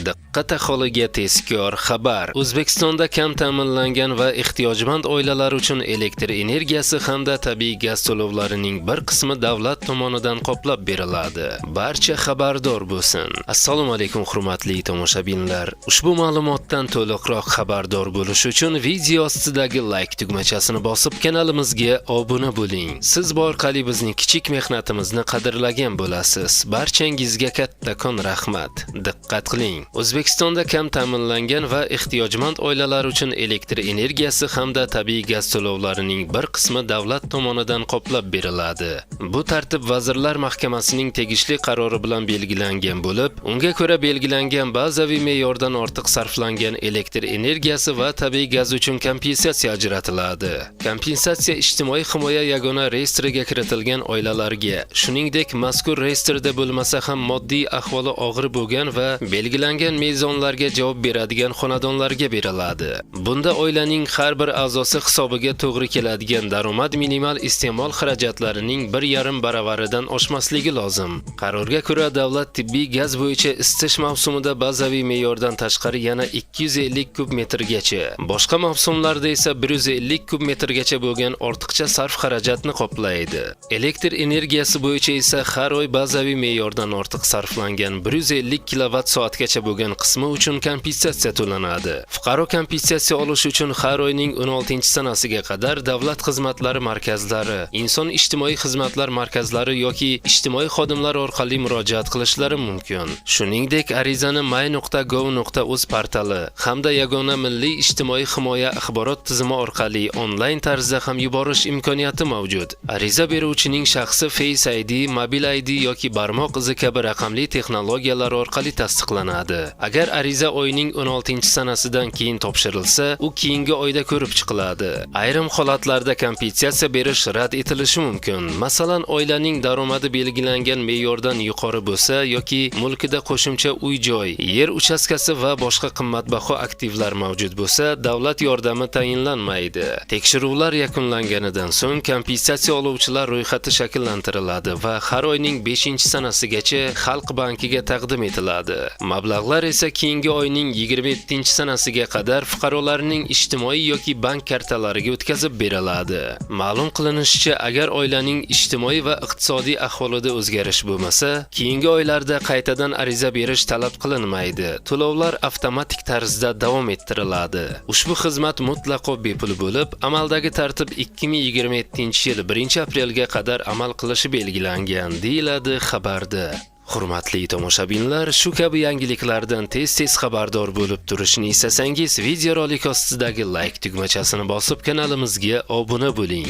Diqqat aholiga tezkor xabar. O'zbekistonda kam ta'minlangan va ehtiyojmand oilalar uchun elektr energiyasi hamda tabiiy gaz to'lovlarining bir qismi davlat tomonidan qoplab beriladi. Barcha xabardor bo'lsin. Assalomu alaykum hurmatli tomoshabinlar. Ushbu ma'lumotdan to'liqroq xabardor bo'lish uchun video ostidagi like tugmachasini bosib kanalimizga obuna bo'ling. Siz bu orqali bizning kichik mehnatimizni qadrlagan bo'lasiz. Barchangizga kattakon rahmat. Diqqat qiling. O'zbekistonda kam ta'minlangan va ehtiyojmand oilalar uchun elektr energiyasi hamda tabiiy gaz to'lovlarining bir qismi davlat tomonidan qoplab beriladi. Bu tartib Vazirlar Mahkamasining tegishli qarori bilan belgilangan bo'lib, unga ko'ra belgilangan bazaviy me'yordan ortiq sarflangan elektr energiyasi va tabiiy gaz uchun kompensatsiya ajratiladi. Kompensatsiya ijtimoiy himoya yagona reyestriga kiritilgan oilalarga, shuningdek mazkur reyestrda bo'lmasa ham moddiy ahvoli og'ir bo'lgan va belgilangan mezonlarga javob beradigan xonadonlarga beriladi. Bunda oilaning har bir a'zosi hisobiga to'g'ri keladigan daromad minimal iste'mol xarajatlarining 1,5 baravaridan oshmasligi lozim. Qarorga ko'ra davlat tibbiy gaz bo'yicha isitish mavsumida bazaviy me'yordan tashqari yana 250 kub metrgacha, boshqa mavsumlarda esa 150 kub metrgacha bo'lgan ortiqcha sarf xarajatni qoplaydi. Elektr energiyasi bo'yicha esa har oy bazaviy me'yordan ortiq sarflangan 150 kilovatt-soatgacha bo'lgan qismi uchun kompensatsiya to'lanadi. Fuqaro kompensatsiya olish uchun har oyning 16-sanasiga qadar davlat xizmatlari markazlari, inson ijtimoiy xizmatlar markazlari yoki ijtimoiy xodimlar orqali murojaat qilishlari mumkin. Shuningdek, arizani my.gov.uz portali hamda yagona milliy ijtimoiy himoya axborot tizimi orqali onlayn tarzda ham yuborish imkoniyati mavjud. Ariza beruvchining shaxsi Face ID, mobil ID yoki barmoq izi kabi raqamli texnologiyalar orqali tasdiqlanadi. Agar ariza oyning 16-sanasidan keyin topshirilsa, u keyingi oyda ko'rib chiqiladi. Ayrim holatlarda kompensatsiya berish rad etilishi mumkin. Masalan, oilaning daromadi belgilangan me'yordan yuqori bo'lsa yoki mulkida qo'shimcha uy-joy, yer uchastkasi va boshqa qimmatbaho aktivlar mavjud bo'lsa, davlat yordami tayinlanmaydi. Tekshiruvlar yakunlanganidan so'ng kompensatsiya oluvchilar ro'yxati shakllantiriladi va har oyning 5-sanasigacha Xalq bankiga taqdim etiladi. Mablag'lar esa keyingi oyning 27-sanasiga qadar fuqarolarning ijtimoiy yoki bank kartalariga o'tkazib beriladi. Ma'lum qilinishicha, agar oilaning ijtimoiy va iqtisodiy ahvolida o'zgarish bo'lmasa, keyingi oylarda qaytadan ariza berish talab qilinmaydi. To'lovlar avtomatik tarzda davom ettiriladi. Ushbu xizmat mutlaqo bepul bo'lib, amaldagi tartib 2027-yil 1-aprelga qadar amal qilishi belgilangan, deyiladi xabarda. Hurmatli tomoshabinlar, shu kabi yangiliklardan tez-tez xabardor bo'lib turishni istasangiz, videorolik ostidagi like tugmachasini bosib kanalimizga obuna bo'ling.